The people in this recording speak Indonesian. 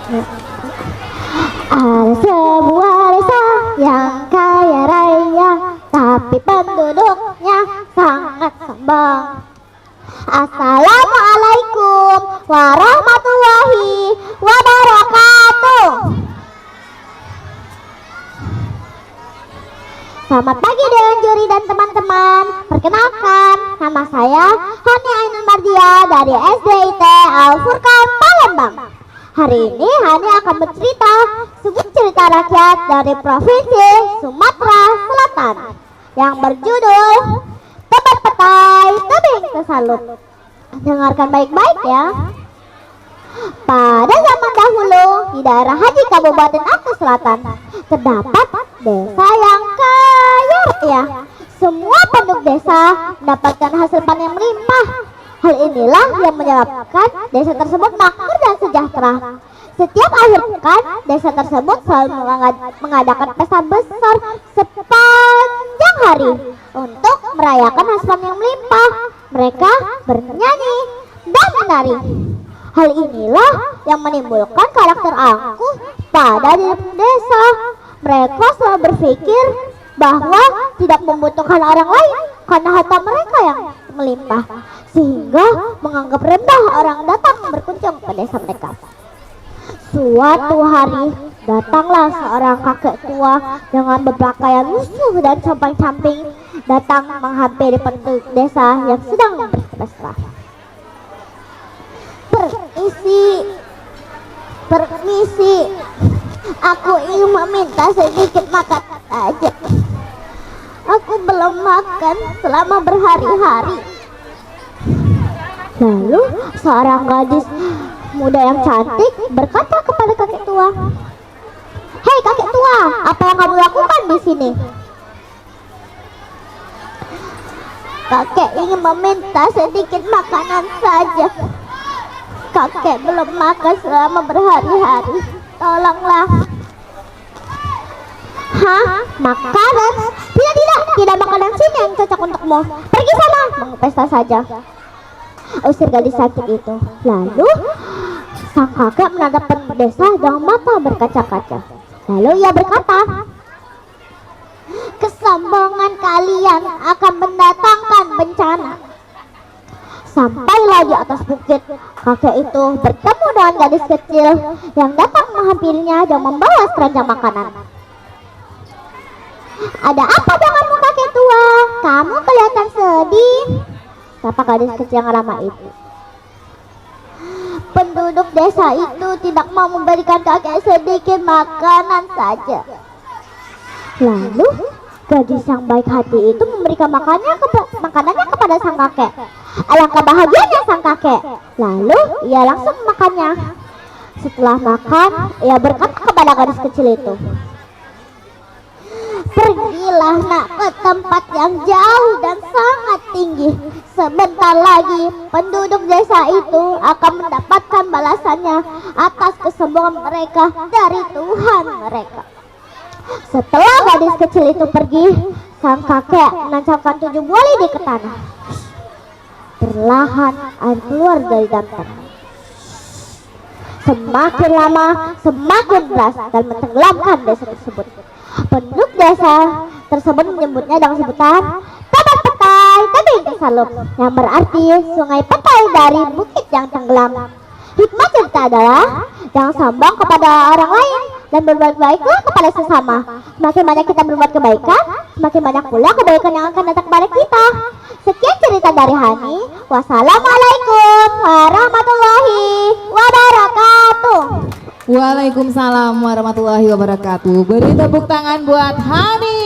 Ada sebuah desa yang kaya raya, tapi penduduknya sangat sombong. Assalamualaikum warahmatullahi wabarakatuh. Selamat pagi Dewan Juri dan teman-teman. Perkenalkan, nama saya Hani Ainun Mardia dari SDIT Al Furqan Palembang. Hari ini Hani akan bercerita sebuah cerita rakyat dari Provinsi Sumatera Selatan yang berjudul Tebet Petai Tebing Tesalut. Dengarkan baik-baik ya. Pada zaman dahulu di daerah Haji Kabupaten Aceh Selatan terdapat desa yang kaya raya. Semua penduduk desa mendapatkan hasil panen yang melimpah. Hal inilah yang menyebabkan desa tersebut makmur dan sejahtera. Setiap akhir pekan, desa tersebut selalu mengadakan pesta besar sepanjang hari untuk merayakan hasil panen yang melimpah. Mereka bernyanyi dan menari. Hal inilah yang menimbulkan karakter angkuh pada diri desa. Mereka selalu berpikir bahwa tidak membutuhkan orang lain karena harta mereka yang melimpah, sehingga menganggap rendah orang datang berkunjung ke desa mereka. Suatu hari datanglah seorang kakek tua dengan berpakaian lusuh dan compang-camping datang menghampiri penduduk desa yang sedang berpesta. Permisi, aku ingin meminta sedikit makan saja. Aku belum makan selama berhari-hari. Lalu seorang gadis muda yang cantik berkata kepada kakek tua, "Hei kakek tua, apa yang kamu lakukan di sini?" "Kakek ingin meminta sedikit makanan saja. Kakek belum makan selama berhari-hari. Tolonglah." "Hah? Makanan? Tidak makanan sini yang cocok untukmu. Pergi sana, mengpesta saja," usir gadis cantik itu. Lalu sang kakek menatap penduduk desa dengan mata berkaca-kaca. Lalu ia berkata, "Kesombongan kalian akan mendatangkan bencana." Sampailah di atas bukit, kakek itu bertemu dengan gadis kecil yang datang menghampirinya dan membawa sekeranjang makanan. "Ada apa denganmu kakek tua? Kamu kelihatan sedih," kata gadis kecil yang ramah itu. "Penduduk desa itu tidak mau memberikan kakek sedikit makanan saja." Lalu gadis yang baik hati itu memberikan makanannya kepada sang kakek. Alangkah bahagianya sang kakek. Lalu ia langsung memakannya. Setelah makan, ia berkata kepada gadis kecil itu, "Pergilah nak ke tempat yang jauh dan sangat tinggi. Sebentar lagi penduduk desa itu akan mendapatkan balasannya atas kesombongan mereka dari Tuhan mereka." Setelah gadis kecil itu pergi, sang kakek menancapkan 7 buah lidi ke tanah. Perlahan air keluar dari dalam tanah. Semakin lama semakin deras dan mentenggelamkan desa tersebut. Penduduk desa tersebut menyebutnya dengan sebutan Tebet Petai Tebing Tesalut, yang berarti sungai petai dari bukit yang tenggelam. Hikmah cerita adalah jangan sombong kepada orang lain dan berbuat baiklah kepada sesama. Semakin banyak kita berbuat kebaikan, semakin banyak pula kebaikan yang akan datang kepada kita. Sekian cerita dari Hani. Wassalamualaikum warahmatullahi wabarakatuh. Waalaikumsalam warahmatullahi wabarakatuh. Beri tepuk tangan buat Hani.